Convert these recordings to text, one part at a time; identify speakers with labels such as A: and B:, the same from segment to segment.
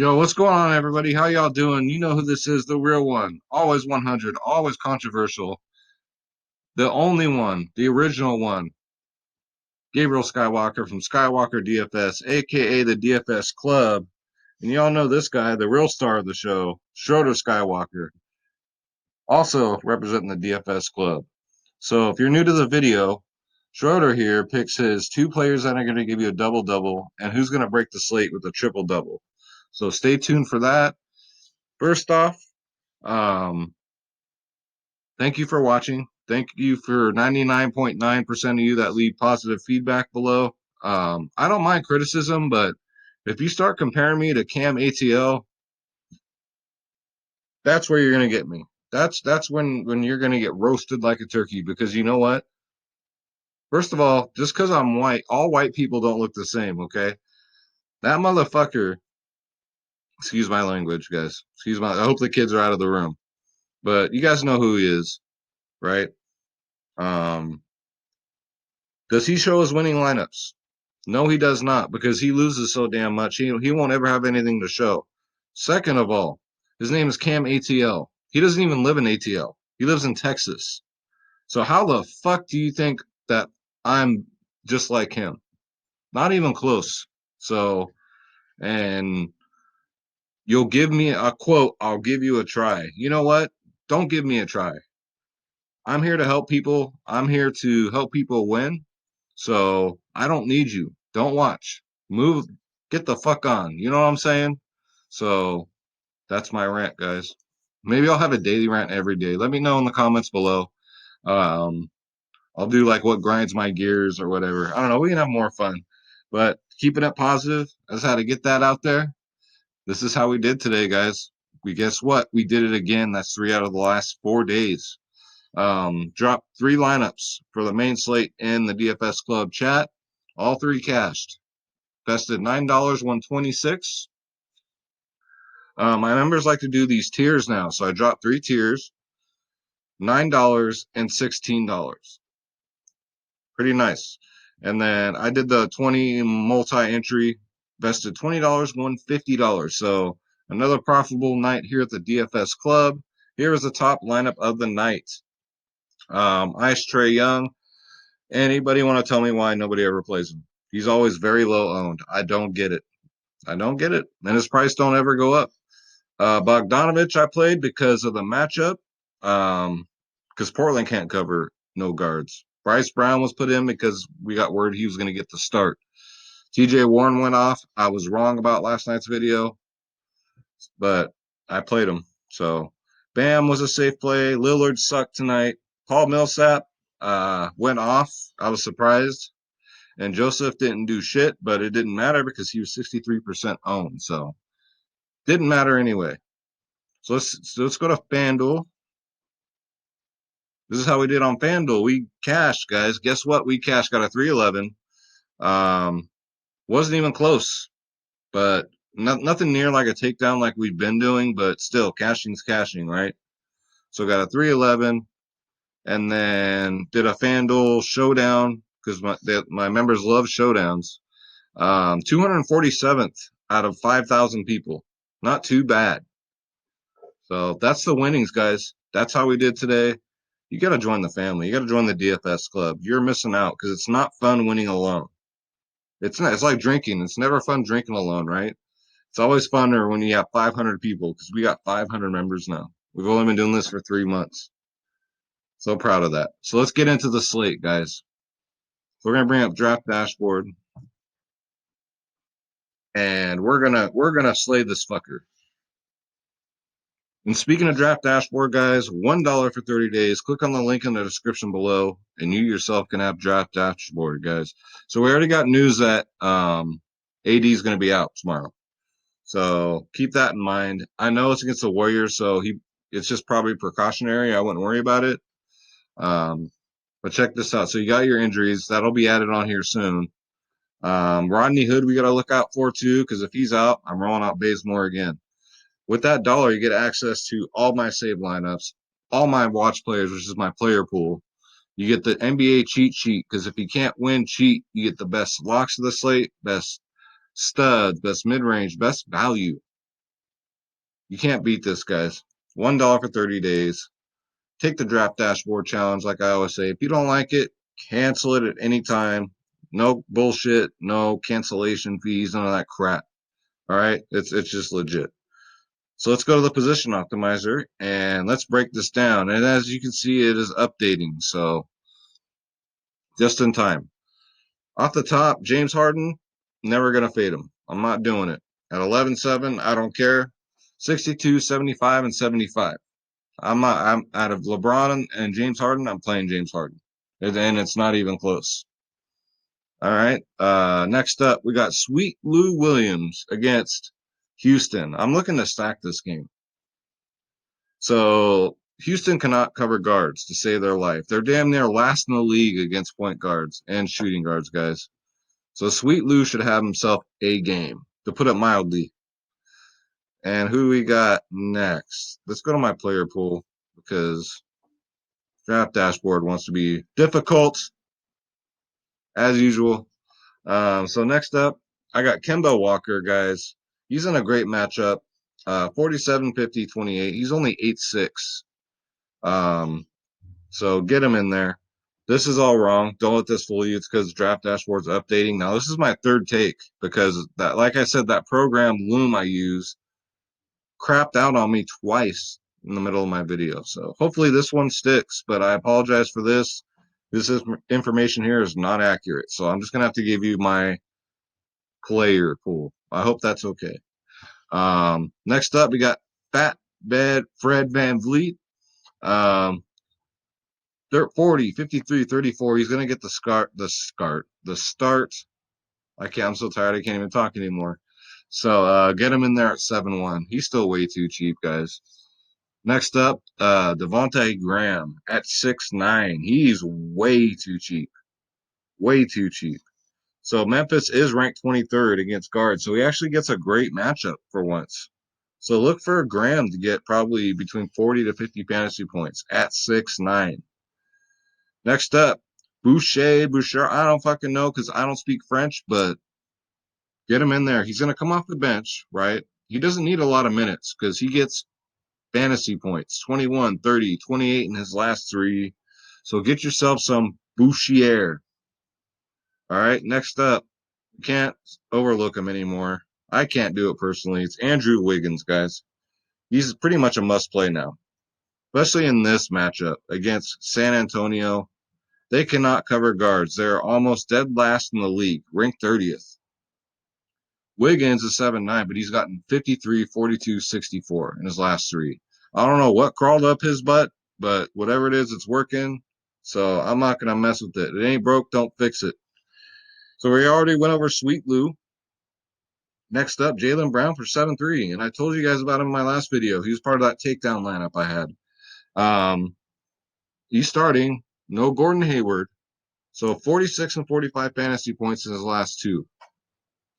A: Yo, what's going on, everybody? How y'all doing? You know who this is, the real one. Always 100, always controversial. The only one, the original one. Gabriel Skywalker from Skywalker DFS, aka the DFS Club. And y'all know this guy, the real star of the show, Schroeder Skywalker, also representing the DFS Club. So if you're new to the video, Schroeder here picks his two players that are going to give you a double-double and who's going to break the slate with a triple-double. So stay tuned for that. First off, um, thank you for watching. Thank you for 99.9% of you that leave positive feedback below. I don't mind criticism, but if you start comparing me to Cam ATL, that's where you're gonna get me. That's when you're gonna get roasted like a turkey because you know what? First of all, just because I'm white, all white people don't look the same, okay? That motherfucker, excuse my language, guys. I hope the kids are out of the room. But you guys know who he is, right? Um, does he show his winning lineups? No, he does not because he loses so damn much. He won't ever have anything to show. Second of all, his name is Cam ATL. He doesn't even live in ATL. He lives in Texas. So how the fuck do you think that I'm just like him? Not even close. So, and you'll give me a quote, I'll give you a try. You know what? Don't give me a try. I'm here to help people. I'm here to help people win. So I don't need you. Don't watch. Move. Get the fuck on. You know what I'm saying? So that's my rant, guys. Maybe I'll have a daily rant every day. Let me know in the comments below. Um, I'll do like what grinds my gears or whatever. I don't know. We can have more fun. But keeping it positive, that's how to get that out there. This is how we did today, guys. We guess what? We did it again. That's 3 out of the last 4 days. Dropped 3 lineups for the main slate in the DFS Club chat. All 3 cashed. Vested $9, 126. My members like to do these tiers now, so I dropped 3 tiers, $9 and $16. Pretty nice. And then I did the 20 multi-entry, vested $20, won $50. So another profitable night here at the DFS Club. Here is the top lineup of the night. Ice Trey Young. Anybody want to tell me why nobody ever plays him? He's always very low owned. I don't get it. I don't get it. And his price don't ever go up. Bogdanovich I played because of the matchup. Because Portland can't cover no guards. Bryce Brown was put in because we got word he was going to get the start. TJ Warren went off. I was wrong about last night's video, but I played him. So Bam was a safe play. Lillard sucked tonight. Paul Millsap went off. I was surprised. And Joseph didn't do shit, but it didn't matter because he was 63% owned. So didn't matter anyway. So let's go to FanDuel. This is how we did on FanDuel. We cashed, guys. Guess what? We cashed. Got a 311. Wasn't even close, but nothing near like a takedown like we've been doing, but still, cashing's cashing, right? So got a 311, and then did a FanDuel showdown because my members love showdowns. 247th out of 5,000 people. Not too bad. So that's the winnings, guys. That's how we did today. You got to join the family. You got to join the DFS club. You're missing out because it's not fun winning alone. It's not. It's like drinking. It's never fun drinking alone, right? It's always funner when you have 500 people because we got 500 members now. We've only been doing this for 3 months. So proud of that. So let's get into the slate, guys. We're gonna bring up draft dashboard, and we're gonna slay this fucker. And speaking of draft dashboard, guys, $1 for 30 days. Click on the link in the description below, and you yourself can have draft dashboard, guys. So we already got news that AD is going to be out tomorrow. So keep that in mind. I know it's against the Warriors, so it's just probably precautionary. I wouldn't worry about it. But check this out. So you got your injuries. That'll be added on here soon. Rodney Hood, we got to look out for too, because if he's out, I'm rolling out Bazemore again. With that dollar, you get access to all my save lineups, all my watch players, which is my player pool. You get the NBA cheat sheet because if you can't win cheat, you get the best locks of the slate, best studs, best mid range, best value. You can't beat this, guys. $1 for 30 days. Take the draft dashboard challenge, like I always say. If you don't like it, cancel it at any time. No bullshit, no cancellation fees, none of that crap. All right, it's just legit. So let's go to the position optimizer and let's break this down. And as you can see, it is updating. So just in time. Off the top, James Harden, never going to fade him. I'm not doing it. At 11-7, I don't care. 62, 75, and 75. I'm out of LeBron and James Harden, I'm playing James Harden. And it's not even close. All right. Next up, we got Sweet Lou Williams against Houston. I'm looking to stack this game. So Houston cannot cover guards to save their life. They're damn near last in the league against point guards and shooting guards, guys. So Sweet Lou should have himself a game, to put it mildly. And who we got next? Let's go to my player pool because draft dashboard wants to be difficult as usual. So next up, I got Kemba Walker, guys. He's in a great matchup. 47, 50, 28. He's only 8'6". So get him in there. This is all wrong. Don't let this fool you. It's because draft dashboard's updating. Now, this is my third take because that, like I said, that program Loom I use crapped out on me twice in the middle of my video. So hopefully this one sticks, but I apologize for this. This information here is not accurate. So I'm just going to have to give you my player pool. I hope that's okay. Next up, we got Fat Bed Fred Van Vliet. 40, 53, 34. He's going to get the start. I'm so tired. I can't even talk anymore. So get him in there at 7-1. He's still way too cheap, guys. Next up, Devontae Graham at 6'9". He's way too cheap. Way too cheap. So Memphis is ranked 23rd against guards. So he actually gets a great matchup for once. So look for Graham to get probably between 40 to 50 fantasy points at 6'9". Next up, Boucher. I don't fucking know because I don't speak French, but get him in there. He's going to come off the bench, right? He doesn't need a lot of minutes because he gets fantasy points 21, 30, 28 in his last three. So get yourself some Boucher. All right, next up, you can't overlook him anymore. I can't do it personally. It's Andrew Wiggins, guys. He's pretty much a must play now, especially in this matchup against San Antonio. They cannot cover guards. They're almost dead last in the league, ranked 30th. Wiggins is 7'9", but he's gotten 53, 42, 64 in his last three. I don't know what crawled up his butt, but whatever it is, it's working. So I'm not going to mess with it. It ain't broke, don't fix it. So we already went over Sweet Lou. Next up, Jaylen Brown for 7'3", and I told you guys about him in my last video. He was part of that takedown lineup I had. He's starting. No Gordon Hayward. So 46 and 45 fantasy points in his last two.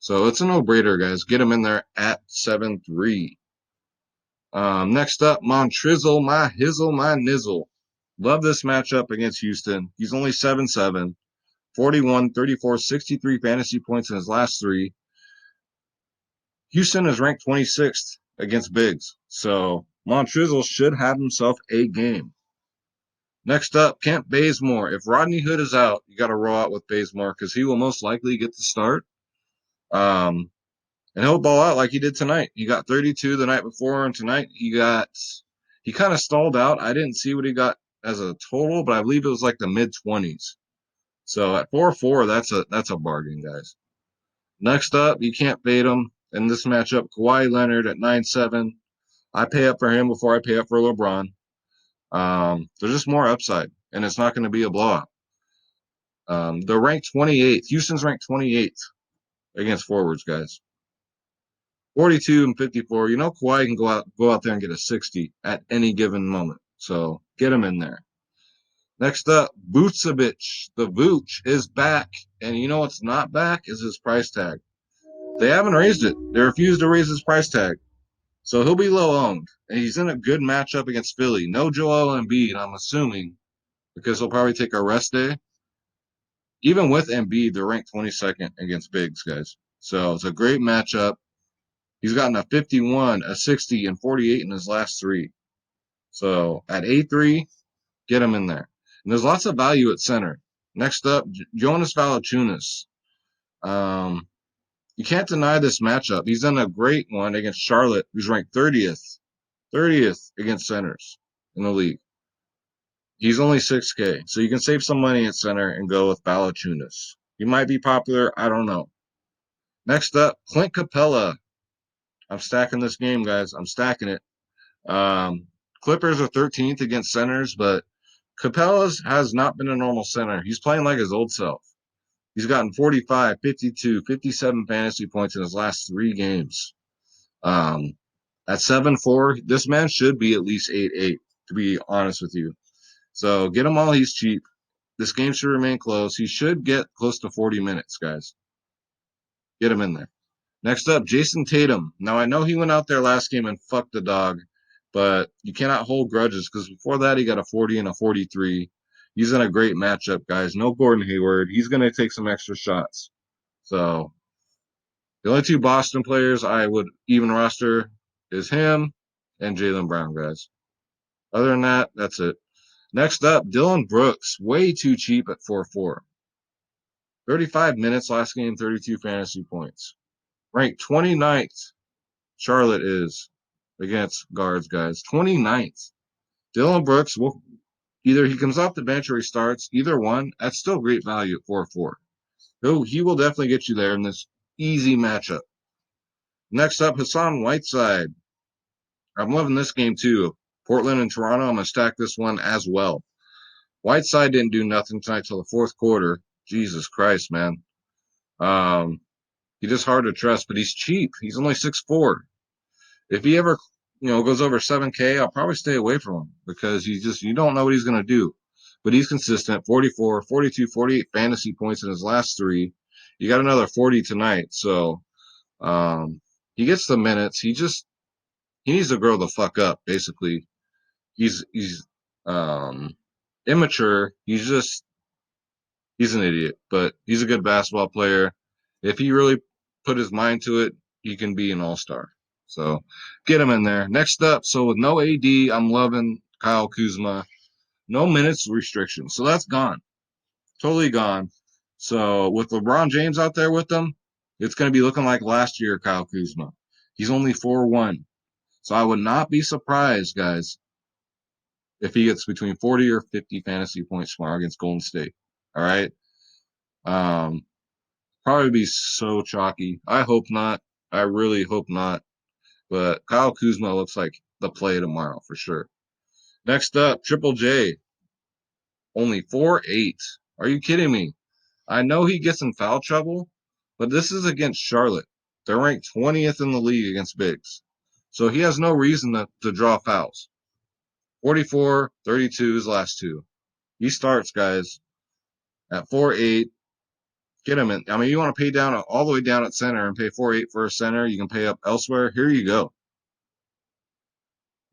A: So it's a no-brainer, guys. Get him in there at 7'3". Next up, Montrizzle, my hizzle, my nizzle. Love this matchup against Houston. He's only 7'7", 41, 34, 63 fantasy points in his last three. Houston is ranked 26th against bigs. So Montrizzle should have himself a game. Next up, Kent Bazemore. If Rodney Hood is out, you got to roll out with Bazemore because he will most likely get the start. And he'll ball out like he did tonight. He got 32 the night before, and tonight he kind of stalled out. I didn't see what he got as a total, but I believe it was like the mid-20s. So at 4-4, that's a bargain, guys. Next up, you can't fade him in this matchup. Kawhi Leonard at 9-7. I pay up for him before I pay up for LeBron. There's just more upside, and it's not going to be a blowout. They're ranked 28th. Houston's ranked 28th against forwards, guys. 42 and 54. You know, Kawhi can go out there and get a 60 at any given moment. So get him in there. Next up, Vucevic. The Vooch is back. And you know what's not back is his price tag. They haven't raised it. They refused to raise his price tag. So he'll be low owned. And he's in a good matchup against Philly. No Joel Embiid, I'm assuming, because he'll probably take a rest day. Even with Embiid, they're ranked 22nd against bigs, guys. So it's a great matchup. He's gotten a 51, a 60, and 48 in his last three. So at 8-3, get him in there. And there's lots of value at center. Next up, Jonas Valanciunas. Um, you can't deny this matchup. He's done a great one against Charlotte, who's ranked 30th against centers in the league. He's only 6K, so you can save some money at center and go with Valanciunas. He might be popular. I don't know. Next up, Clint Capella. I'm stacking this game, guys. I'm stacking it. Um, Clippers are 13th against centers, but Capella's has not been a normal center. He's playing like his old self. He's gotten 45, 52, 57 fantasy points in his last three games. At 7-4, this man should be at least 8-8, to be honest with you. So get him while he's cheap. This game should remain close. He should get close to 40 minutes, guys. Get him in there. Next up, Jason Tatum. Now, I know he went out there last game and fucked the dog, but you cannot hold grudges because before that, he got a 40 and a 43. He's in a great matchup, guys. No Gordon Hayward. He's going to take some extra shots. So the only two Boston players I would even roster is him and Jaylen Brown, guys. Other than that, that's it. Next up, Dylan Brooks. Way too cheap at 4-4. 35 minutes last game, 32 fantasy points. Ranked 29th. Charlotte is against guards, guys. 29th. Dylan Brooks will either he comes off the bench or he starts. Either one. That's still great value at 4-4. He will definitely get you there in this easy matchup. Next up, Hassan Whiteside. I'm loving this game too. Portland and Toronto. I'm gonna stack this one as well. Whiteside didn't do nothing tonight till the fourth quarter. Jesus Christ, man. He just hard to trust, but he's cheap. He's only 6'4". If he ever, goes over 7K, I'll probably stay away from him because you don't know what he's gonna do. But he's consistent. 44, 42, 48 fantasy points in his last three. You got another 40 tonight, so he gets the minutes. He needs to grow the fuck up. Basically, he's immature. He's an idiot, but he's a good basketball player. If he really put his mind to it, he can be an all-star. So get him in there. Next up, so with no AD, I'm loving Kyle Kuzma. No minutes restriction. So that's gone. Totally gone. So with LeBron James out there with them, it's going to be looking like last year, Kyle Kuzma. He's only 4-1. So I would not be surprised, guys, if he gets between 40 or 50 fantasy points tomorrow against Golden State. All right. Probably be so chalky. I hope not. I really hope not. But Kyle Kuzma looks like the play tomorrow for sure. Next up, Triple J. Only 4-8. Are you kidding me? I know he gets in foul trouble, but this is against Charlotte. They're ranked 20th in the league against bigs. So he has no reason to draw fouls. 44, 32 his last two. He starts, guys, at 4-8. Get him in. I mean, you want to pay down all the way down at center and pay 4-8 for a center. You can pay up elsewhere. Here you go.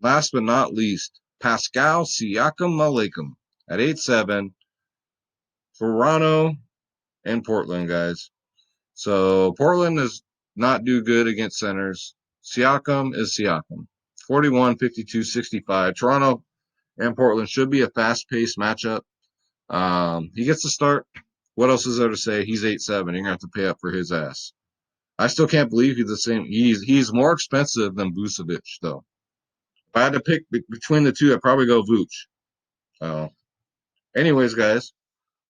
A: Last but not least, Pascal Siakam Malakam at 8-7. Toronto and Portland, guys. So Portland does not do good against centers. Siakam is Siakam. 41, 52, 65. Toronto and Portland should be a fast-paced matchup. He gets to start. What else is there to say? He's 8-7. You're going to have to pay up for his ass. I still can't believe he's the same. He's more expensive than Vucevic, though. If I had to pick between the two, I'd probably go Vooch. Anyways, guys,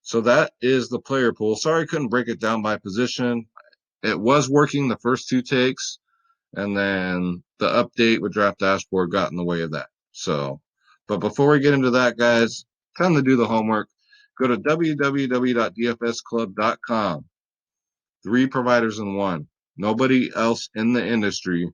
A: so that is the player pool. Sorry I couldn't break it down by position. It was working the first two takes, and then the update with Draft Dashboard got in the way of that. So, but before we get into that, guys, time to do the homework. Go to www.dfsclub.com. 3 providers in one. Nobody else in the industry.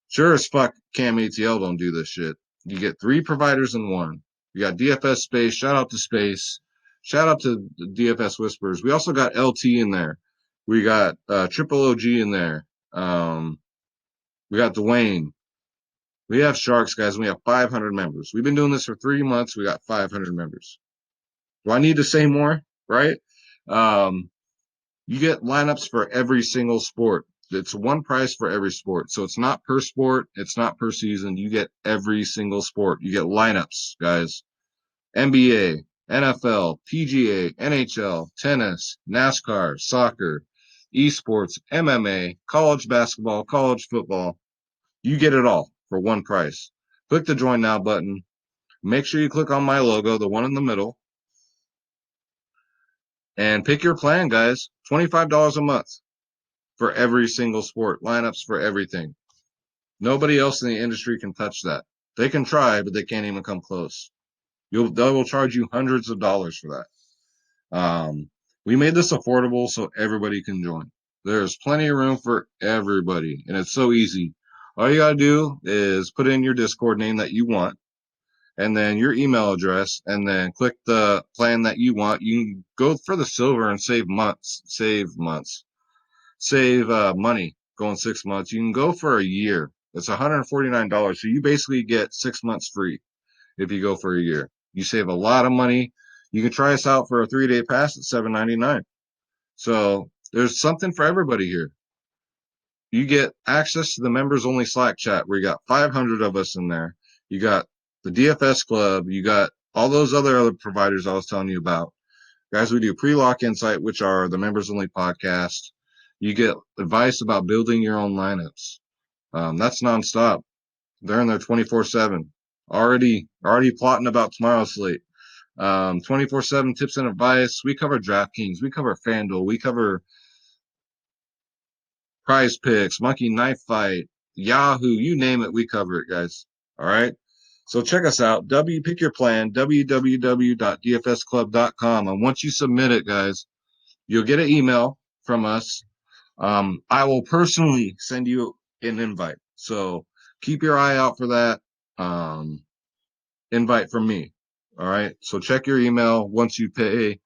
A: Sure as fuck, Cam ATL don't do this shit. You get 3 providers in one. You got DFS Space. Shout out to Space. Shout out to the DFS Whispers. We also got LT in there. We got Triple OG in there. We got Dwayne. We have Sharks, guys. We have 500 members. We've been doing this for 3 months. We got 500 members. Do I need to say more? Right? You get lineups for every single sport. It's one price for every sport. So it's not per sport. It's not per season. You get every single sport. You get lineups, guys. NBA, NFL, PGA, NHL, tennis, NASCAR, soccer, esports, MMA, college basketball, college football. You get it all for one price. Click the join now button. Make sure you click on my logo, the one in the middle, and pick your plan, guys. $25 a month for every single sport, lineups for everything. Nobody else in the industry can touch that. They can try, but they can't even come close. They will charge you hundreds of dollars for that. We made this affordable so everybody can join. There's plenty of room for everybody, and it's so easy. All you gotta do is put in your Discord name that you want, and then your email address, and then click the plan that you want. You can go for the silver and save money going 6 months. You can go for a year. It's $149. So you basically get 6 months free if you go for a year. You save a lot of money. You can try us out for a 3-day pass at $7.99. So there's something for everybody here. You get access to the members only Slack chat where you got 500 of us in there. You got the DFS club. You got all those other providers I was telling you about. Guys, we do pre-lock insight, which are the members only podcast. You get advice about building your own lineups. That's nonstop. They're in there 24/7. Already plotting about tomorrow's slate. 24/7 tips and advice. We cover DraftKings. We cover Fanduel. We cover Prize Picks, Monkey Knife Fight, Yahoo, you name it, we cover it, guys. All right. So check us out. Pick your plan, www.dfsclub.com. And once you submit it, guys, you'll get an email from us. I will personally send you an invite. So keep your eye out for that invite from me. All right. So check your email once you pay.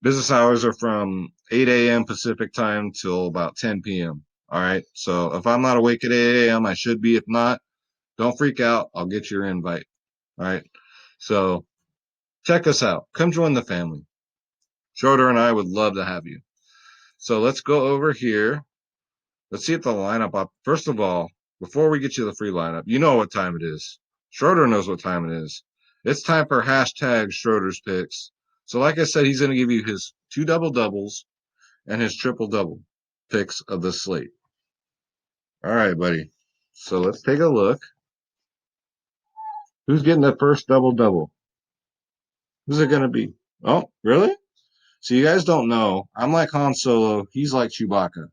A: Business hours are from 8 a.m. Pacific time till about 10 p.m. All right. So if I'm not awake at 8 a.m., I should be. If not, don't freak out. I'll get your invite. All right. So check us out. Come join the family. Schroeder and I would love to have you. So let's go over here. Let's see if the lineup up. First of all, before we get you the free lineup, you know what time it is. Schroeder knows what time it is. It's time for hashtag Schroeder's picks. So like I said, he's going to give you his 2 double doubles and his triple double picks of the slate. All right, buddy. So let's take a look. Who's getting the first double double? Who's it going to be? Oh, really? So you guys don't know. I'm like Han Solo. He's like Chewbacca.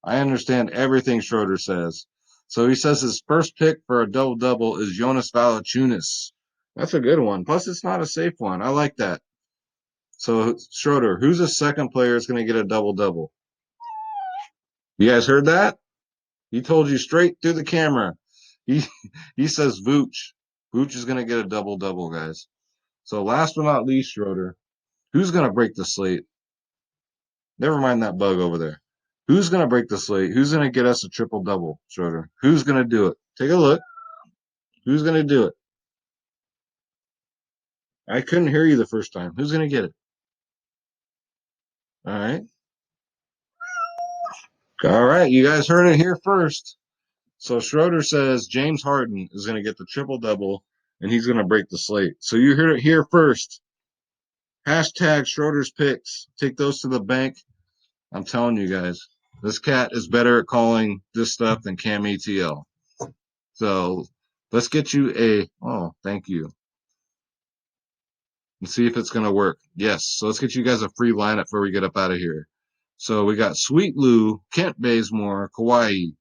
A: I understand everything Schroeder says. So he says his first pick for a double double is Jonas Valanciunas. That's a good one. Plus, it's not a safe one. I like that. So Schroeder, who's the second player is going to get a double double? You guys heard that? He told you straight through the camera. He he says Vooch. Vooch is gonna get a double double, guys. So last but not least, Schroeder, who's gonna break the slate? Never mind that bug over there. Who's gonna break the slate? Who's gonna get us a triple double, Schroeder? Who's gonna do it? Take a look. Who's gonna do it? I couldn't hear you the first time. Who's gonna get it? All right. All right. You guys heard it here first. So Schroeder says James Harden is gonna get the triple double and he's gonna break the slate. So you heard it here first. Hashtag Schroeder's picks. Take those to the bank. I'm telling you guys, this cat is better at calling this stuff than Cam ATL. So let's get you thank you. And see if it's going to work. Yes. So let's get you guys a free lineup before we get up out of here. So we got Sweet Lou, Kent Bazemore, Kawhi,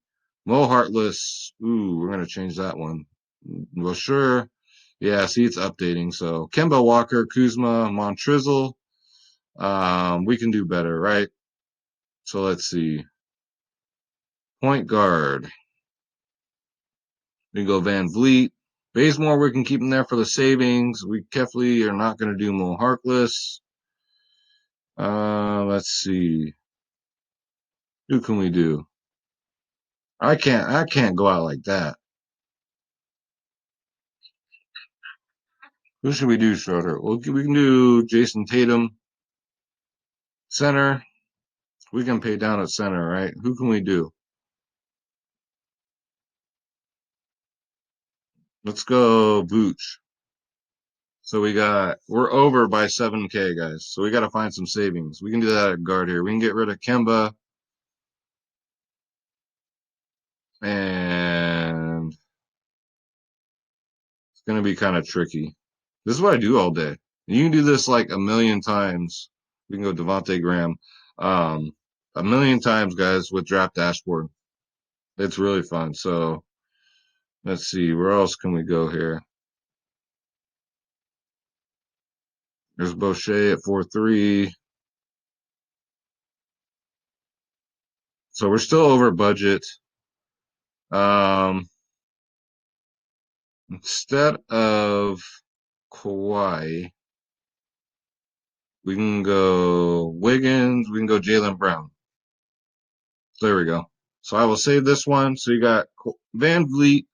A: Mo Heartless. Ooh, we're going to change that one. Well, sure. Yeah, see, it's updating. So Kemba Walker, Kuzma, Montrizzle. We can do better, right? So let's see. Point guard. We go Van Vliet. Bazemore, we can keep him there for the savings. We definitely are not going to do Mo Harkless. Let's see. Who can we do? I can't go out like that. Who should we do, Schroeder? We can do Jason Tatum, center. We can pay down at center, right? Who can we do? Let's go Booch. So we're over by 7K, guys. So we got to find some savings. We can do that at guard here. We can get rid of Kemba and it's going to be kind of tricky. This is what I do all day. You can do this like a million times. We can go Devontae Graham. Um, a million times, guys, with Draft Dashboard. It's really fun. So let's see. Where else can we go here? There's Boucher at 4-3. So we're still over budget. Um, instead of Kawhi, we can go Wiggins. We can go Jaylen Brown. There we go. So I will save this one. So you got Van Vliet,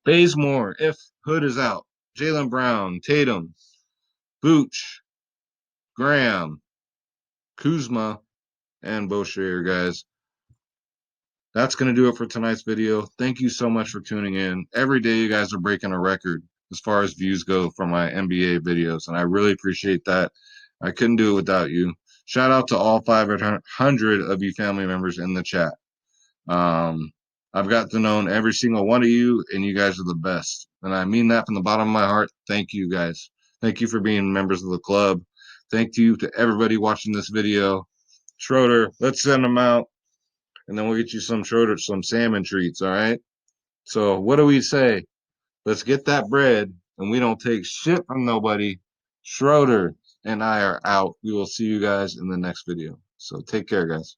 A: Bazemore, if Hood is out, Jaylen Brown, Tatum, Booch, Graham, Kuzma, and Boucher, guys. That's going to do it for tonight's video. Thank you so much for tuning in. Every day you guys are breaking a record as far as views go from my NBA videos, and I really appreciate that. I couldn't do it without you. Shout out to all 500 of you family members in the chat. Um, I've got to know every single one of you, and you guys are the best. And I mean that from the bottom of my heart. Thank you, guys. Thank you for being members of the club. Thank you to everybody watching this video. Schroeder, let's send them out, and then we'll get you some Schroeder, some salmon treats, all right? So what do we say? Let's get that bread, and we don't take shit from nobody. Schroeder and I are out. We will see you guys in the next video. So take care, guys.